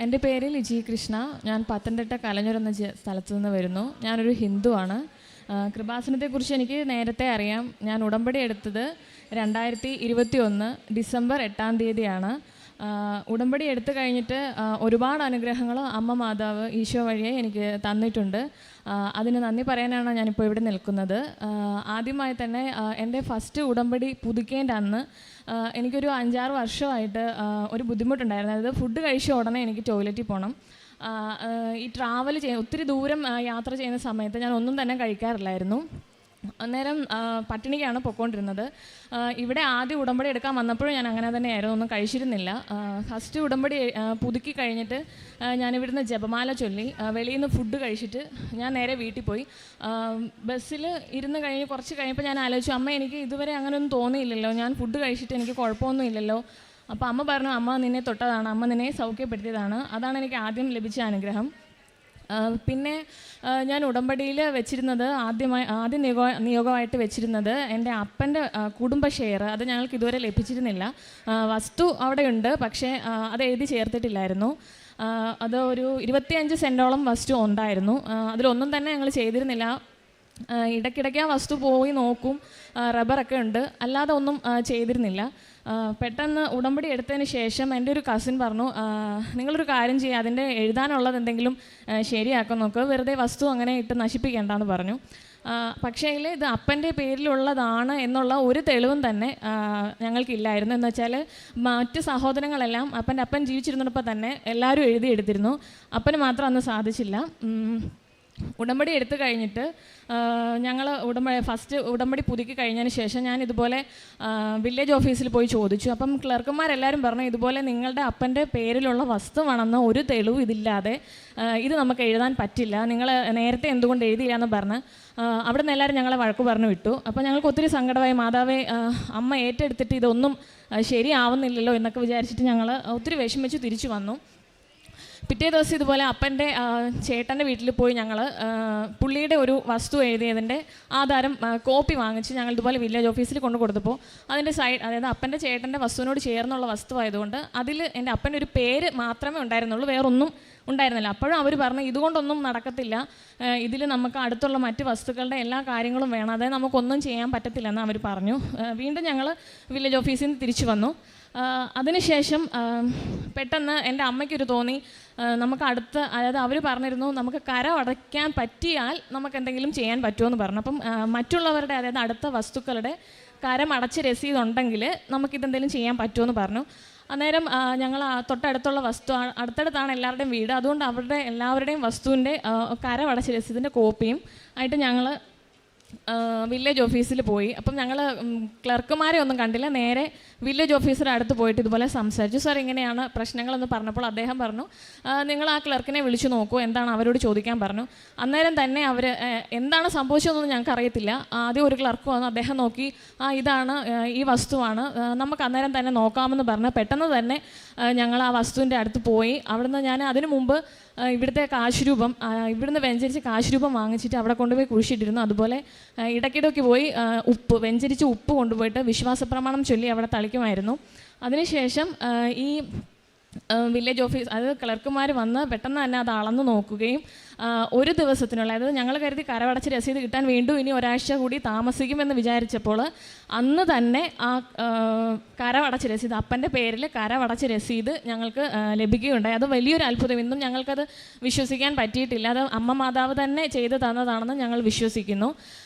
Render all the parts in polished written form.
എൻ്റെ പേര് ലിജി കൃഷ്ണ. ഞാൻ പത്തനംതിട്ട കലഞ്ഞൂർ എന്ന സ്ഥലത്തു നിന്ന് വരുന്നു. ഞാനൊരു ഹിന്ദുവാണ്. കൃപാസനത്തെക്കുറിച്ച് എനിക്ക് നേരത്തെ അറിയാം. ഞാൻ ഉടമ്പടി എടുത്തത് 2021 ഡിസംബർ 8-ാം തീയതിയാണ്. ഉടമ്പടി എടുത്തു കഴിഞ്ഞിട്ട് ഒരുപാട് അനുഗ്രഹങ്ങൾ അമ്മ മാതാവ് ഈശോ വഴിയെ എനിക്ക് തന്നിട്ടുണ്ട്. അതിന് നന്ദി പറയാനാണ് ഞാനിപ്പോൾ ഇവിടെ നിൽക്കുന്നത്. ആദ്യമായി തന്നെ എൻ്റെ ഫസ്റ്റ് ഉടമ്പടി പുതുക്കേണ്ട അന്ന് എനിക്കൊരു 5-6 വർഷമായിട്ട് ഒരു ബുദ്ധിമുട്ടുണ്ടായിരുന്നു. അതായത് ഫുഡ് കഴിച്ച ഉടനെ എനിക്ക് ടോയ്ലറ്റിൽ പോകണം. ഈ ട്രാവൽ ഒത്തിരി ദൂരം യാത്ര ചെയ്യുന്ന സമയത്ത് ഞാൻ ഒന്നും തന്നെ കഴിക്കാറില്ലായിരുന്നു. അന്നേരം പട്ടിണിക്കാണ് പൊയ്ക്കൊണ്ടിരുന്നത്. ഇവിടെ ആദ്യം ഉടമ്പടി എടുക്കാൻ വന്നപ്പോഴും ഞാൻ അങ്ങനെ തന്നെയായിരുന്നു, ഒന്നും കഴിച്ചിരുന്നില്ല. ഫസ്റ്റ് ഉടമ്പടി പുതുക്കി കഴിഞ്ഞിട്ട് ഞാനിവിടുന്ന് ജപമാല ചൊല്ലി വെളിയിൽ നിന്ന് ഫുഡ് കഴിച്ചിട്ട് ഞാൻ നേരെ വീട്ടിൽ പോയി. ബസ്സിൽ ഇരുന്ന് കഴിഞ്ഞ് കുറച്ച് കഴിഞ്ഞപ്പോൾ ഞാൻ ആലോചിച്ചു, അമ്മ എനിക്ക് ഇതുവരെ അങ്ങനെയൊന്നും തോന്നിയില്ലല്ലോ, ഞാൻ ഫുഡ് കഴിച്ചിട്ട് എനിക്ക് കുഴപ്പമൊന്നും ഇല്ലല്ലോ. അപ്പോൾ അമ്മ പറഞ്ഞു, അമ്മ നിന്നെ തൊട്ടതാണ്, അമ്മ നിന്നെ സൗഖ്യപ്പെടുത്തിയതാണ്. അതാണ് എനിക്ക് ആദ്യം ലഭിച്ച അനുഗ്രഹം. പിന്നെ ഞാൻ ഉടമ്പടിയിൽ വെച്ചിരുന്നത് ആദ്യം നിയോഗമായിട്ട് വെച്ചിരുന്നത് എൻ്റെ അപ്പൻ്റെ കുടുംബ ഷെയർ. അത് ഞങ്ങൾക്ക് ഇതുവരെ ലഭിച്ചിരുന്നില്ല. വസ്തു അവിടെയുണ്ട്, പക്ഷേ അത് എഴുതി ചേർത്തിട്ടില്ലായിരുന്നു. അത് ഒരു 25 സെൻറ്റോളം വസ്തു ഉണ്ടായിരുന്നു. അതിലൊന്നും തന്നെ ഞങ്ങൾ ചെയ്തിരുന്നില്ല. ഇടയ്ക്കിടയ്ക്ക് ആ വസ്തു പോയി നോക്കും, റബ്ബറൊക്കെ ഉണ്ട്, അല്ലാതെ ഒന്നും ചെയ്തിരുന്നില്ല. പെട്ടെന്ന് ഉടമ്പടി എടുത്തതിന് ശേഷം എൻ്റെ ഒരു കസിൻ പറഞ്ഞു, നിങ്ങളൊരു കാര്യം ചെയ്യുക, അതിൻ്റെ എഴുതാനുള്ളത് എന്തെങ്കിലും ശരിയാക്കാൻ നോക്കുക, വെറുതെ വസ്തു അങ്ങനെ ഇട്ട് നശിപ്പിക്കേണ്ടെന്ന് പറഞ്ഞു. പക്ഷേ ഇത് അപ്പൻ്റെ പേരിലുള്ളതാണ് എന്നുള്ള ഒരു തെളിവും തന്നെ ഞങ്ങൾക്കില്ലായിരുന്നു. എന്ന് വെച്ചാൽ മറ്റ് സഹോദരങ്ങളെല്ലാം അപ്പൻ ജീവിച്ചിരുന്നപ്പോൾ തന്നെ എല്ലാവരും എഴുതിയെടുത്തിരുന്നു. അപ്പന് മാത്രം അന്ന് സാധിച്ചില്ല. ഉടമ്പടി എടുത്തു കഴിഞ്ഞിട്ട് ഞങ്ങൾ ഫസ്റ്റ് ഉടമ്പടി പുതുക്കി കഴിഞ്ഞതിന് ശേഷം ഞാൻ ഇതുപോലെ വില്ലേജ് ഓഫീസിൽ പോയി ചോദിച്ചു. അപ്പം ക്ലർക്കുമാരെല്ലാവരും പറഞ്ഞു, ഇതുപോലെ നിങ്ങളുടെ അപ്പൻ്റെ പേരിലുള്ള വസ്തുവാണെന്ന് ഒരു തെളിവും ഇതില്ലാതെ ഇത് നമുക്ക് എഴുതാൻ പറ്റില്ല, നിങ്ങൾ നേരത്തെ എന്തുകൊണ്ട് എഴുതിയില്ല എന്ന് പറഞ്ഞ് അവിടെ നിന്ന് എല്ലാവരും ഞങ്ങളെ വഴക്ക് പറഞ്ഞു വിട്ടു. അപ്പോൾ ഞങ്ങൾക്ക് ഒത്തിരി സങ്കടമായി. മാതാവേ, അമ്മ ഏറ്റെടുത്തിട്ട് ഇതൊന്നും ശരിയാവുന്നില്ലല്ലോ എന്നൊക്കെ വിചാരിച്ചിട്ട് ഞങ്ങൾ ഒത്തിരി വിഷമിച്ച് തിരിച്ചു വന്നു. പിറ്റേ ദിവസം ഇതുപോലെ അപ്പൻ്റെ ചേട്ടൻ്റെ വീട്ടിൽ പോയി ഞങ്ങൾ പുള്ളിയുടെ ഒരു വസ്തു എഴുതിയതിൻ്റെ ആധാരം കോപ്പി വാങ്ങിച്ച് ഞങ്ങൾ ഇതുപോലെ വില്ലേജ് ഓഫീസിൽ കൊണ്ടു കൊടുത്തപ്പോൾ അതിൻ്റെ അതായത് അപ്പൻ്റെ ചേട്ടൻ്റെ വസ്തുവിനോട് ചേർന്നുള്ള വസ്തു ആയതുകൊണ്ട് അതിൽ എൻ്റെ അപ്പൻ്റെ ഒരു പേര് മാത്രമേ ഉണ്ടായിരുന്നുള്ളൂ, വേറൊന്നും ഉണ്ടായിരുന്നില്ല. അപ്പോഴും അവർ പറഞ്ഞു, ഇതുകൊണ്ടൊന്നും നടക്കത്തില്ല, ഇതിൽ നമുക്ക് അടുത്തുള്ള മറ്റ് വസ്തുക്കളുടെ എല്ലാ കാര്യങ്ങളും വേണം, അതായത് നമുക്കൊന്നും ചെയ്യാൻ പറ്റത്തില്ലെന്ന് അവർ പറഞ്ഞു. വീണ്ടും ഞങ്ങൾ വില്ലേജ് ഓഫീസിൽ നിന്ന് തിരിച്ചു വന്നു. അതിനുശേഷം പെട്ടെന്ന് എൻ്റെ അമ്മയ്ക്കൊരു തോന്നി, നമുക്ക് അതായത് അവർ പറഞ്ഞിരുന്നു, നമുക്ക് കരം അടയ്ക്കാൻ പറ്റിയാൽ നമുക്ക് എന്തെങ്കിലും ചെയ്യാൻ പറ്റുമെന്ന് പറഞ്ഞു. അപ്പം മറ്റുള്ളവരുടെ, അതായത് അടുത്ത വസ്തുക്കളുടെ കരം അടച്ച് രസീതുണ്ടെങ്കിൽ നമുക്കിതെന്തെങ്കിലും ചെയ്യാൻ പറ്റുമെന്ന് പറഞ്ഞു. അന്നേരം ഞങ്ങൾ തൊട്ടടുത്തുള്ള അടുത്തടുത്താണ് എല്ലാവരുടെയും വീട്, അതുകൊണ്ട് അവരുടെ എല്ലാവരുടെയും വസ്തുവിൻ്റെ കരം അടച്ച് രസീതിൻ്റെ കോപ്പിയും ആയിട്ട് ഞങ്ങൾ വില്ലേജ് ഓഫീസിൽ പോയി. അപ്പം ഞങ്ങൾ ക്ലർക്കുമാരെ ഒന്നും കണ്ടില്ല, നേരെ വില്ലേജ് ഓഫീസറുടെ അടുത്ത് പോയിട്ട് ഇതുപോലെ സംസാരിച്ചു. സാർ ഇങ്ങനെയാണ് പ്രശ്നങ്ങളെന്ന് പറഞ്ഞപ്പോൾ അദ്ദേഹം പറഞ്ഞു, നിങ്ങൾ ആ ക്ലർക്കിനെ വിളിച്ചു നോക്കൂ, എന്താണ് അവരോട് ചോദിക്കാൻ പറഞ്ഞു. അന്നേരം തന്നെ അവർ എന്താണ് സംഭവിച്ചതെന്നൊന്നും ഞങ്ങൾക്ക് അറിയത്തില്ല. ആദ്യം ഒരു ക്ലർക്ക് വന്നു, അദ്ദേഹം നോക്കി, ഇതാണ് ഈ വസ്തുവാണ്, നമുക്ക് അന്നേരം തന്നെ നോക്കാമെന്ന് പറഞ്ഞ് പെട്ടെന്ന് തന്നെ ഞങ്ങൾ ആ വസ്തുവിൻ്റെ അടുത്ത് പോയി. അവിടുന്ന് ഞാൻ അതിനു മുമ്പ് ഇവിടുത്തെ കാശുരൂപം, ഇവിടുന്ന് വെഞ്ചരിച്ച് കാശുരൂപം വാങ്ങിച്ചിട്ട് അവിടെ കൊണ്ടുപോയി കുഴിച്ചിട്ടിരുന്നു. അതുപോലെ ഇടയ്ക്കിടയ്ക്ക് പോയി വെഞ്ചരിച്ച് ഉപ്പ് കൊണ്ടുപോയിട്ട് വിശ്വാസപ്രമാണം ചൊല്ലി അവിടെ തളിക്കുമായിരുന്നു. അതിനുശേഷം ഈ വില്ലേജ് ഓഫീസ്, അതായത് ക്ലർക്കുമാർ വന്ന് പെട്ടെന്ന് തന്നെ അത് അളന്ന് നോക്കുകയും ഒരു ദിവസത്തിനുള്ള, അതായത് ഞങ്ങൾ കരുതി കരമടച്ച് രസീത് കിട്ടാൻ വീണ്ടും ഇനി ഒരാഴ്ച കൂടി താമസിക്കുമെന്ന് വിചാരിച്ചപ്പോൾ അന്ന് തന്നെ ആ കരമടച്ച് രസീത്, അപ്പൻ്റെ പേരിൽ കരമടച്ച് രസീത് ഞങ്ങൾക്ക് ലഭിക്കുകയുണ്ടായി. അത് വലിയൊരു അത്ഭുതം. ഇന്നും ഞങ്ങൾക്കത് വിശ്വസിക്കാൻ പറ്റിയിട്ടില്ല. അത് അമ്മ മാതാവ് തന്നെ തന്നതാണെന്ന് ഞങ്ങൾ വിശ്വസിക്കുന്നു.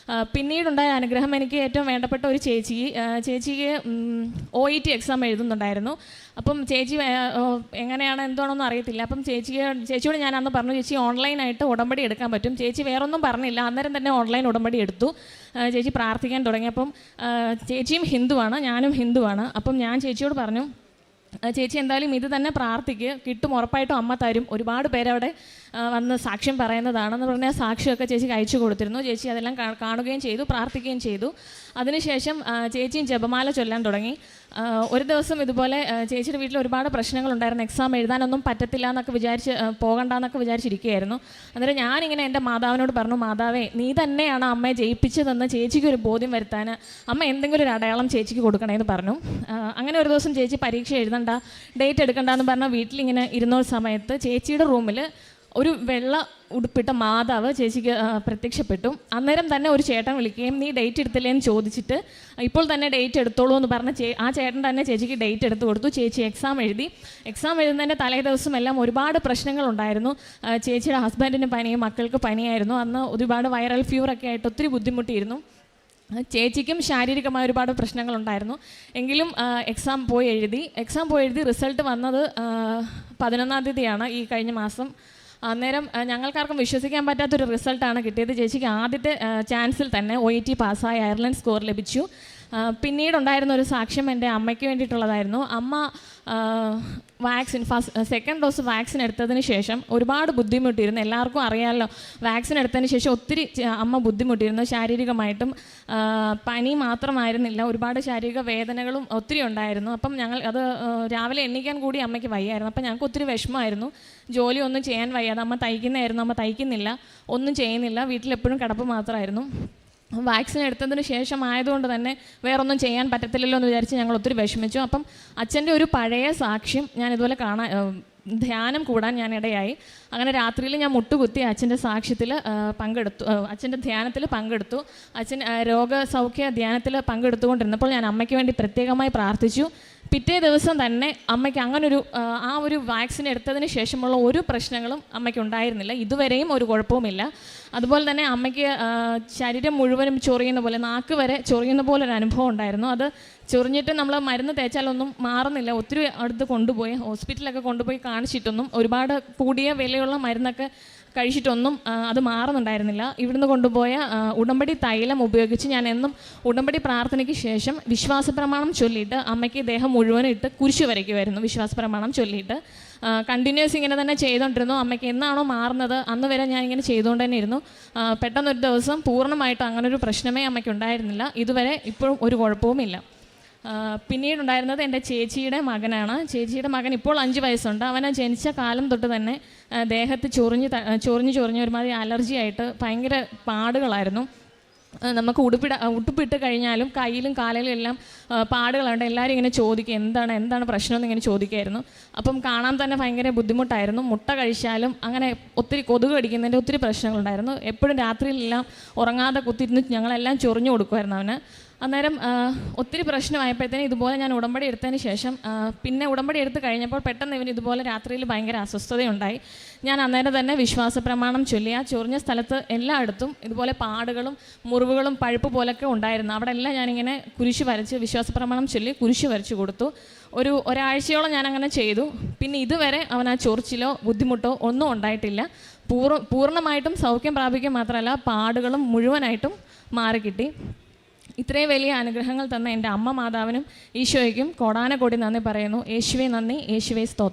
പിന്നീടുണ്ടായ അനുഗ്രഹം, എനിക്ക് ഏറ്റവും വേണ്ടപ്പെട്ട ഒരു ചേച്ചിക്ക് OET എക്സാം എഴുതുന്നുണ്ടായിരുന്നു. അപ്പം ചേച്ചി എങ്ങനെയാണ് എന്താണെന്നൊന്നും അറിയത്തില്ല. അപ്പം ചേച്ചിയോട് ഞാൻ അന്ന് പറഞ്ഞു, ചേച്ചി ഓൺലൈനായിട്ട് ഉടമ്പടി എടുക്കാൻ പറ്റും. ചേച്ചി വേറൊന്നും പറഞ്ഞില്ല, അന്നേരം തന്നെ ഓൺലൈൻ ഉടമ്പടി എടുത്തു. ചേച്ചി പ്രാർത്ഥിക്കാൻ തുടങ്ങി. അപ്പം ചേച്ചിയും ഹിന്ദുവാണ്, ഞാനും ഹിന്ദുവാണ്. അപ്പം ഞാൻ ചേച്ചിയോട് പറഞ്ഞു, ചേച്ചി എന്തായാലും ഇത് തന്നെ പ്രാർത്ഥിക്കുക, കിട്ടും, ഉറപ്പായിട്ടും അമ്മ തരും, ഒരുപാട് പേരവിടെ വന്ന് സാക്ഷ്യം പറയുന്നതാണെന്ന് പറഞ്ഞാൽ സാക്ഷ്യമൊക്കെ ചേച്ചിക്ക് അയച്ചു കൊടുത്തിരുന്നു. ചേച്ചി അതെല്ലാം കാണുകയും ചെയ്തു, പ്രാർത്ഥിക്കുകയും ചെയ്തു. അതിനുശേഷം ചേച്ചിയും ജപമാല ചൊല്ലാൻ തുടങ്ങി. ഒരു ദിവസം ഇതുപോലെ ചേച്ചിയുടെ വീട്ടിൽ ഒരുപാട് പ്രശ്നങ്ങളുണ്ടായിരുന്നു. എക്സാം എഴുതാനൊന്നും പറ്റത്തില്ല എന്നൊക്കെ പോകണ്ടെന്നൊക്കെ വിചാരിച്ചിരിക്കുകയായിരുന്നു. അന്നേരം ഞാനിങ്ങനെ എൻ്റെ മാതാവിനോട് പറഞ്ഞു, മാതാവേ, നീ തന്നെയാണ് അമ്മയെ ജയിപ്പിച്ചതെന്ന് ചേച്ചിക്ക് ഒരു ബോധ്യം വരുത്താൻ അമ്മ എന്തെങ്കിലും ഒരു അടയാളം ചേച്ചിക്ക് കൊടുക്കണമെന്ന് പറഞ്ഞു. അങ്ങനെ ഒരു ദിവസം ചേച്ചി പരീക്ഷ എഴുതണ്ട, ഡേറ്റ് എടുക്കണ്ടെന്ന് പറഞ്ഞാൽ വീട്ടിലിങ്ങനെ ഇരുന്ന സമയത്ത് ചേച്ചിയുടെ റൂമിൽ ഒരു വെള്ള ഉടുപ്പിട്ട മാതാവ് ചേച്ചിക്ക് പ്രത്യക്ഷപ്പെട്ടു. അന്നേരം തന്നെ ഒരു ചേട്ടൻ വിളിക്കുകയും നീ ഡേറ്റ് എടുത്തില്ലേന്ന് ചോദിച്ചിട്ട് ഇപ്പോൾ തന്നെ ഡേറ്റ് എടുത്തോളൂ എന്ന് പറഞ്ഞ് ആ ചേട്ടൻ തന്നെ ചേച്ചിക്ക് ഡേറ്റ് എടുത്ത് കൊടുത്തു. ചേച്ചി എക്സാം എഴുതുന്നതിൻ്റെ തലേ ദിവസം എല്ലാം ഒരുപാട് പ്രശ്നങ്ങളുണ്ടായിരുന്നു. ചേച്ചിയുടെ ഹസ്ബൻഡിന് പനിയും മക്കൾക്ക് പനിയായിരുന്നു. അന്ന് ഒരുപാട് വൈറൽ ഫീവറൊക്കെ ആയിട്ട് ഒത്തിരി ബുദ്ധിമുട്ടിയിരുന്നു. ചേച്ചിക്കും ശാരീരികമായ ഒരുപാട് പ്രശ്നങ്ങളുണ്ടായിരുന്നു. എങ്കിലും എക്സാം പോയി എഴുതി. റിസൾട്ട് വന്നത് 11-ാം തീയതിയാണ്, ഈ കഴിഞ്ഞ മാസം. അന്നേരം ഞങ്ങൾക്കാർക്കും വിശ്വസിക്കാൻ പറ്റാത്തൊരു റിസൾട്ടാണ് കിട്ടിയത്. ചേച്ചിക്ക് ആദ്യത്തെ ചാൻസിൽ തന്നെ OET പാസ്സായി അയർലൻഡ് സ്കോർ ലഭിച്ചു. പിന്നീടുണ്ടായിരുന്ന ഒരു സാക്ഷ്യം എൻ്റെ അമ്മയ്ക്ക് വേണ്ടിയിട്ടുള്ളതായിരുന്നു. അമ്മ സെക്കൻഡ് ഡോസ് വാക്സിൻ എടുത്തതിന് ശേഷം ഒരുപാട് ബുദ്ധിമുട്ടിയിരുന്നു. എല്ലാവർക്കും അറിയാമല്ലോ, വാക്സിൻ എടുത്തതിന് ശേഷം ഒത്തിരി അമ്മ ബുദ്ധിമുട്ടിയിരുന്നു. ശാരീരികമായിട്ടും പനി മാത്രമായിരുന്നില്ല, ഒരുപാട് ശാരീരിക വേദനകളും ഒത്തിരി ഉണ്ടായിരുന്നു. അപ്പം ഞങ്ങൾ അത് രാവിലെ എണീക്കാൻ കൂടി അമ്മയ്ക്ക് വയ്യായിരുന്നു. അപ്പം ഞങ്ങൾക്ക് ഒത്തിരി വിഷമമായിരുന്നു. ജോലി ഒന്നും ചെയ്യാൻ വയ്യാതെ അമ്മ തയ്ക്കുന്നതായിരുന്നു. അമ്മ തയ്ക്കുന്നില്ല, ഒന്നും ചെയ്യുന്നില്ല, വീട്ടിലെപ്പോഴും കിടപ്പ് മാത്രമായിരുന്നു. വാക്സിൻ എടുത്തതിന് ശേഷം ആയതുകൊണ്ട് തന്നെ വേറൊന്നും ചെയ്യാൻ പറ്റത്തില്ലല്ലോ എന്ന് വിചാരിച്ച് ഞങ്ങൾ ഒത്തിരി വിഷമിച്ചു. അപ്പം അച്ഛൻ്റെ ഒരു പഴയ സാക്ഷ്യം ഞാൻ ഇതുപോലെ ധ്യാനം കൂടാൻ ഞാൻ ഇടയായി. അങ്ങനെ രാത്രിയിൽ ഞാൻ മുട്ടുകുത്തി അച്ഛൻ്റെ സാക്ഷ്യത്തിൽ പങ്കെടുത്തു, അച്ഛൻ്റെ ധ്യാനത്തിൽ പങ്കെടുത്തു. അച്ഛൻ രോഗസൗഖ്യ ധ്യാനത്തിൽ പങ്കെടുത്തുകൊണ്ടിരുന്നപ്പോൾ ഞാൻ അമ്മയ്ക്ക് വേണ്ടി പ്രത്യേകമായി പ്രാർത്ഥിച്ചു. പിറ്റേ ദിവസം തന്നെ അമ്മയ്ക്ക് അങ്ങനൊരു ആ ഒരു വാക്സിൻ എടുത്തതിന് ശേഷമുള്ള ഒരു പ്രശ്നങ്ങളും അമ്മയ്ക്ക് ഉണ്ടായിരുന്നില്ല. ഇതുവരെയും ഒരു കുഴപ്പവുമില്ല. അതുപോലെ തന്നെ അമ്മയ്ക്ക് ശരീരം മുഴുവനും ചൊറിയുന്ന പോലെ, നാക്ക് വരെ ചൊറിയുന്ന പോലെ ഒരു അനുഭവം ഉണ്ടായിരുന്നു. അത് ചൊറിഞ്ഞിട്ട് നമ്മൾ മരുന്ന് തേച്ചാലൊന്നും മാറുന്നില്ല. ഒത്തിരി അടുത്ത് കൊണ്ടുപോയി ഹോസ്പിറ്റലൊക്കെ കൊണ്ടുപോയി കാണിച്ചിട്ടൊന്നും, ഒരുപാട് കൂടിയ വിലയുള്ള മരുന്നൊക്കെ കഴിച്ചിട്ടൊന്നും അത് മാറുന്നുണ്ടായിരുന്നില്ല. ഇവിടുന്ന് കൊണ്ടുപോയ ഉടമ്പടി തൈലം ഉപയോഗിച്ച് ഞാൻ എന്നും ഉടമ്പടി പ്രാർത്ഥനയ്ക്ക് ശേഷം വിശ്വാസപ്രമാണം ചൊല്ലിയിട്ട് അമ്മയ്ക്ക് ദേഹം മുഴുവനും ഇട്ട് കുരിശ് വരയ്ക്കുമായിരുന്നു. വിശ്വാസപ്രമാണം ചൊല്ലിയിട്ട് കണ്ടിന്യൂസ് ഇങ്ങനെ തന്നെ ചെയ്തുകൊണ്ടിരുന്നു. അമ്മയ്ക്ക് എന്നാണോ മാറുന്നത് അന്ന് വരെ ഞാനിങ്ങനെ ചെയ്തുകൊണ്ട് തന്നെ ഇരുന്നു. പെട്ടെന്നൊരു ദിവസം പൂർണ്ണമായിട്ടും അങ്ങനൊരു പ്രശ്നമേ അമ്മയ്ക്ക് ഉണ്ടായിരുന്നില്ല. ഇതുവരെ ഇപ്പോഴും ഒരു കുഴപ്പവുമില്ല. പിന്നീടുണ്ടായിരുന്നത് എൻ്റെ ചേച്ചിയുടെ മകനാണ്. ചേച്ചിയുടെ മകൻ ഇപ്പോൾ 5 വയസ്സുണ്ട്. അവനെ ജനിച്ച കാലം തൊട്ട് തന്നെ ദേഹത്ത് ചൊറിഞ്ഞ് ഒരുമാതിരി അലർജി ആയിട്ട് ഭയങ്കര പാടുകളായിരുന്നു. നമുക്ക് ഉടുപ്പിട്ട് കഴിഞ്ഞാലും കയ്യിലും കാലിലും എല്ലാം പാടുകളുണ്ട്. എല്ലാവരും ഇങ്ങനെ ചോദിക്കും എന്താണ് പ്രശ്നമെന്ന് ഇങ്ങനെ ചോദിക്കുമായിരുന്നു. അപ്പം കാണാൻ തന്നെ ഭയങ്കര ബുദ്ധിമുട്ടായിരുന്നു. മുട്ട കഴിച്ചാലും അങ്ങനെ ഒത്തിരി കൊതുക് കടിക്കുന്നതിൻ്റെ ഒത്തിരി പ്രശ്നങ്ങളുണ്ടായിരുന്നു. എപ്പോഴും രാത്രിയിലെല്ലാം ഉറങ്ങാതെ കുത്തിയിരുന്ന് ഞങ്ങളെല്ലാം ചൊറിഞ്ഞു കൊടുക്കുമായിരുന്നു അവന്. അന്നേരം ഒത്തിരി പ്രശ്നമായപ്പോഴത്തേനും ഇതുപോലെ ഞാൻ ഉടമ്പടി എടുത്തതിന് ശേഷം പിന്നെ ഉടമ്പടി എടുത്ത് കഴിഞ്ഞപ്പോൾ പെട്ടെന്ന് ഇവന് ഇതുപോലെ രാത്രിയിൽ ഭയങ്കര അസ്വസ്ഥതയുണ്ടായി. ഞാൻ അന്നേരം തന്നെ വിശ്വാസപ്രമാണം ചൊല്ലി ആ ചൊറിഞ്ഞ സ്ഥലത്ത് എല്ലായിടത്തും ഇതുപോലെ പാടുകളും മുറിവുകളും പഴുപ്പ് പോലൊക്കെ ഉണ്ടായിരുന്നു. അവിടെ എല്ലാം ഞാനിങ്ങനെ കുരിശ് വരച്ച് വിശ്വാസപ്രമാണം ചൊല്ലി കുരിശ് വരച്ച് കൊടുത്തു. ഒരാഴ്ചയോളം ഞാനങ്ങനെ ചെയ്തു. പിന്നെ ഇതുവരെ അവൻ ആ ചൊറിച്ചിലോ ബുദ്ധിമുട്ടോ ഒന്നും ഉണ്ടായിട്ടില്ല. പൂർണ്ണമായിട്ടും സൗഖ്യം പ്രാപിക്കുക മാത്രമല്ല, പാടുകളും മുഴുവനായിട്ടും മാറിക്കിട്ടി. ഇത്രയും വലിയ അനുഗ്രഹങ്ങൾ തന്ന എൻ്റെ അമ്മ മാതാവിനും ഈശോയ്ക്കും കോടാനകോടി നന്ദി പറയുന്നു. യേശുവേ നന്ദി, യേശുവേ സ്തോത്രം.